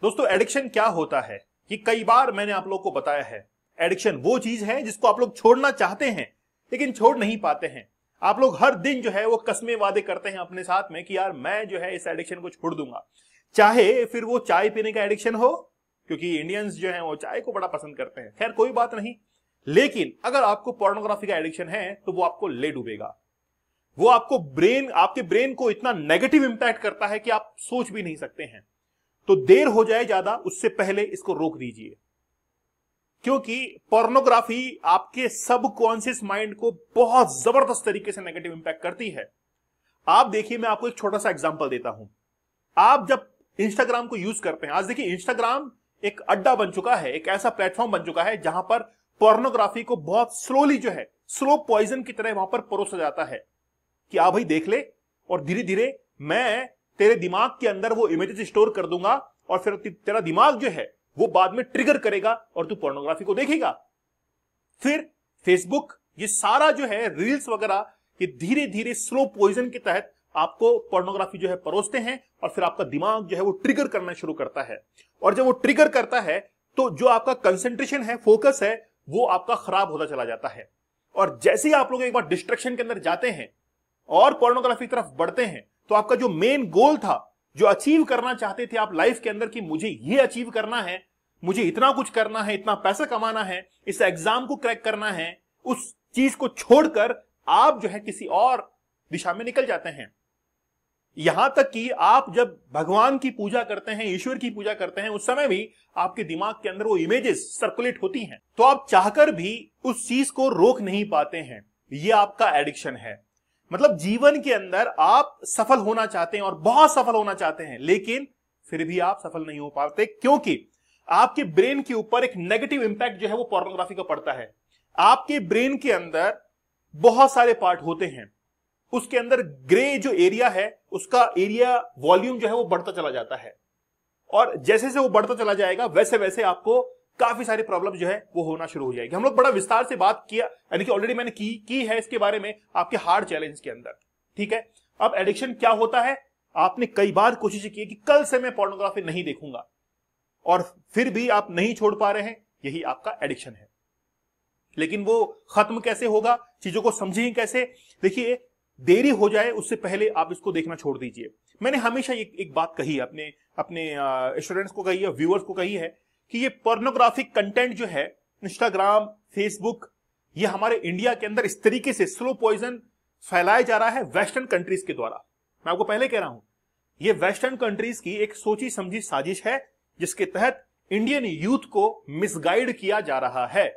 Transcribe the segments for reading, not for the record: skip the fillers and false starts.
दोस्तों एडिक्शन क्या होता है कि कई बार मैंने आप लोगों को बताया है। एडिक्शन वो चीज है जिसको आप लोग छोड़ना चाहते हैं लेकिन छोड़ नहीं पाते हैं। आप लोग हर दिन जो है वो कस्में वादे करते हैं अपने साथ में कि यार मैं जो है इस एडिक्शन को छोड़ दूंगा, चाहे फिर वो चाय पीने का एडिक्शन हो, क्योंकि इंडियंस जो है वो चाय को बड़ा पसंद करते हैं, खैर कोई बात नहीं। लेकिन अगर आपको पोर्नोग्राफी का एडिक्शन है तो वो आपको ले डूबेगा। वो आपके ब्रेन को इतना नेगेटिव इंपैक्ट करता है कि आप सोच भी नहीं सकते हैं। तो देर हो जाए ज्यादा उससे पहले इसको रोक दीजिए, क्योंकि पोर्नोग्राफी आपके सबकॉन्शियस माइंड को बहुत जबरदस्त तरीके से नेगेटिव इंपैक्ट करती है। आप देखिए, मैं आपको एक छोटा सा एग्जांपल देता हूं। आप जब इंस्टाग्राम को यूज करते हैं, आज देखिए इंस्टाग्राम एक अड्डा बन चुका है, एक ऐसा प्लेटफॉर्म बन चुका है जहां पर पोर्नोग्राफी को बहुत स्लोली जो है स्लो पॉइजन की तरह वहां पर परोसा जाता है कि आ भाई देख ले, और धीरे धीरे मैं तेरे दिमाग के अंदर वो इमेजेस स्टोर कर दूंगा और फिर तेरा दिमाग जो है वो बाद में ट्रिगर करेगा और तू पोर्नोग्राफी को देखेगा। फिर फेसबुक, ये सारा जो है रील्स वगैरह, ये धीरे धीरे स्लो पॉइजन के तहत आपको पोर्नोग्राफी जो है परोसते हैं और फिर आपका दिमाग जो है वो ट्रिगर करना शुरू करता है। और जब वो ट्रिगर करता है तो जो आपका कंसंट्रेशन है, फोकस है, वो आपका खराब होता चला जाता है। और जैसे ही आप लोग एक बार डिस्ट्रैक्शन के अंदर जाते हैं और पोर्नोग्राफी की तरफ बढ़ते हैं तो आपका जो मेन गोल था, जो अचीव करना चाहते थे आप लाइफ के अंदर कि मुझे ये अचीव करना है, मुझे इतना कुछ करना है, इतना पैसा कमाना है, इस एग्जाम को क्रैक करना है, उस चीज को छोड़कर आप जो है किसी और दिशा में निकल जाते हैं। यहां तक कि आप जब भगवान की पूजा करते हैं, ईश्वर की पूजा करते हैं, उस समय भी आपके दिमाग के अंदर वो इमेजेस सर्कुलेट होती हैं। तो आप चाहकर भी उस चीज को रोक नहीं पाते हैं। ये आपका एडिक्शन है। मतलब जीवन के अंदर आप सफल होना चाहते हैं और बहुत सफल होना चाहते हैं, लेकिन फिर भी आप सफल नहीं हो पाते, क्योंकि आपके ब्रेन के ऊपर एक नेगेटिव इंपैक्ट जो है वो पोर्नोग्राफी का पड़ता है। आपके ब्रेन के अंदर बहुत सारे पार्ट होते हैं, उसके अंदर ग्रे जो एरिया है उसका एरिया वॉल्यूम जो है वो बढ़ता चला जाता है, और जैसे जैसे वो बढ़ता चला जाएगा वैसे वैसे आपको काफी सारी प्रॉब्लम जो है वो होना शुरू हो जाएगी। हम लोग बड़ा विस्तार से बात किया, यानी कि ऑलरेडी मैंने की है इसके बारे में आपके हार्ड चैलेंज के अंदर, ठीक है। अब एडिक्शन क्या होता है, आपने कई बार कोशिश की कि कल से मैं पोर्नोग्राफी नहीं देखूंगा और फिर भी आप नहीं छोड़ पा रहे हैं, यही आपका एडिक्शन है। लेकिन वो खत्म कैसे होगा, चीजों को समझें कैसे। देखिए, देरी हो जाए उससे पहले आप इसको देखना छोड़ दीजिए। मैंने हमेशा एक बात कही अपने स्टूडेंट्स को कही है, व्यूअर्स को कही है कि ये पोर्नोग्राफिक कंटेंट जो है इंस्टाग्राम, फेसबुक, ये हमारे इंडिया के अंदर इस तरीके से स्लो पॉइजन फैलाया जा रहा है वेस्टर्न कंट्रीज के द्वारा। मैं आपको पहले कह रहा हूं, ये वेस्टर्न कंट्रीज की एक सोची समझी साजिश है जिसके तहत इंडियन यूथ को मिसगाइड किया जा रहा है।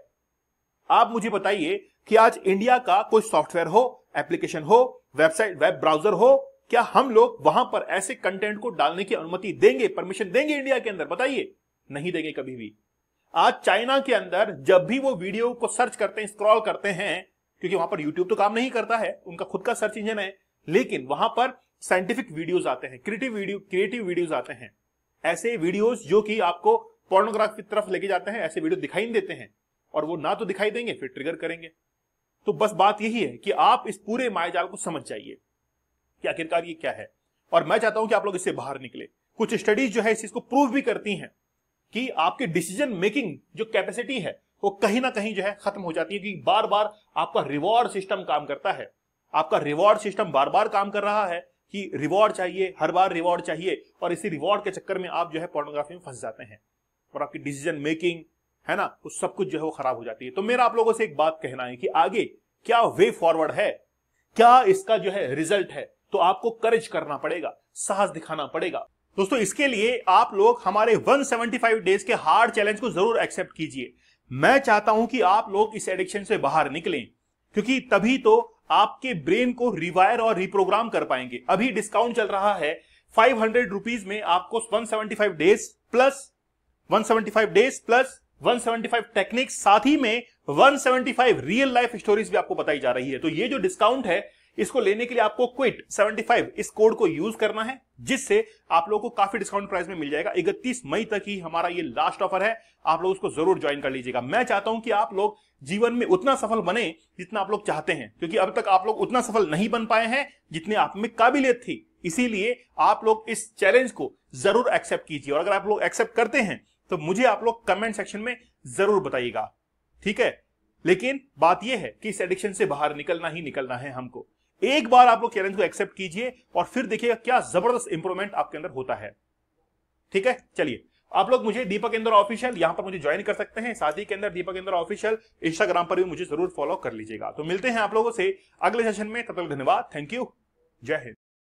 आप मुझे बताइए कि आज इंडिया का कोई सॉफ्टवेयर हो, एप्लीकेशन हो, वेबसाइट, वेब ब्राउजर हो, क्या हम लोग वहां पर ऐसे कंटेंट को डालने की अनुमति देंगे, परमिशन देंगे इंडिया के अंदर? बताइए, नहीं देंगे कभी भी। आज चाइना के अंदर जब भी वो वीडियो को सर्च करते हैं, स्क्रॉल करते हैं, क्योंकि वहां पर यूट्यूब तो काम नहीं करता है, उनका खुद का सर्च इंजन है, लेकिन वहां पर साइंटिफिक वीडियोस आते हैं, क्रिएटिव वीडियोस आते हैं, ऐसे वीडियोस जो कि आपको पोर्नोग्राफी की तरफ लेके जाते हैं, ऐसे वीडियो दिखाई नहीं देते हैं, और वो ना तो दिखाई देंगे फिर ट्रिगर करेंगे। तो बस बात यही है कि आप इस पूरे मायाजाल को समझ जाइए कि आखिरकार ये क्या है, और मैं चाहता हूं कि आप लोग इससे बाहर निकले। कुछ स्टडीज जो है इस चीज को प्रूव भी करती हैं कि आपके डिसीजन मेकिंग जो कैपेसिटी है वो कहीं ना कहीं जो है खत्म हो जाती है, कि बार बार आपका रिवॉर्ड सिस्टम काम करता है। आपका रिवॉर्ड सिस्टम बार बार काम कर रहा है कि रिवॉर्ड चाहिए, हर बार रिवॉर्ड चाहिए, और इसी रिवॉर्ड के चक्कर में आप जो है पोर्नोग्राफी में फंस जाते हैं और आपकी डिसीजन मेकिंग है ना, वो सब कुछ जो है वो खराब हो जाती है। तो मेरा आप लोगों से एक बात कहना है कि आगे क्या वे फॉरवर्ड है, क्या इसका जो है रिजल्ट है, तो आपको करेज करना पड़ेगा, साहस दिखाना पड़ेगा। दोस्तों, इसके लिए आप लोग हमारे 175 डेज के हार्ड चैलेंज को जरूर एक्सेप्ट कीजिए। मैं चाहता हूं कि आप लोग इस एडिक्शन से बाहर निकलें, क्योंकि तभी तो आपके ब्रेन को रिवायर और रिप्रोग्राम कर पाएंगे। अभी डिस्काउंट चल रहा है, 500 रुपीज में आपको 175 डेज प्लस 175 टेक्निक्स, साथ ही में 175 रियल लाइफ स्टोरीज भी आपको बताई जा रही है। तो ये जो डिस्काउंट है, इसको लेने के लिए आपको क्विट 75 इस कोड को यूज करना है, जिससे आप लोगों को काफी डिस्काउंट प्राइस में मिल जाएगा। 31 मई तक ही हमारा ये लास्ट ऑफर है, आप लोग उसको जरूर ज्वाइन कर लीजिएगा। मैं चाहता हूं कि आप लोग जीवन में उतना सफल बने जितना आप लोग चाहते हैं, क्योंकि अब तक आप लोग उतना सफल नहीं बन पाए हैं जितने आप में काबिलियत थी। इसीलिए आप लोग इस चैलेंज को जरूर एक्सेप्ट कीजिए, और अगर आप लोग एक्सेप्ट करते हैं तो मुझे आप लोग कमेंट सेक्शन में जरूर बताइएगा, ठीक है। लेकिन बात यह है कि इस एडिक्शन से बाहर निकलना ही निकलना है हमको। एक बार आप लोग चैलेंज को एक्सेप्ट कीजिए और फिर देखिएगा क्या जबरदस्त इंप्रूवमेंट आपके अंदर होता है, ठीक है। चलिए, आप लोग मुझे दीपक इंदौर ऑफिशियल यहां पर मुझे ज्वाइन कर सकते हैं, साथ ही के अंदर दीपक इंदौर ऑफिशियल इंस्टाग्राम पर भी मुझे जरूर फॉलो कर लीजिएगा। तो मिलते हैं आप लोगों से अगले सेशन में, तब तक धन्यवाद, थैंक यू, जय हिंद।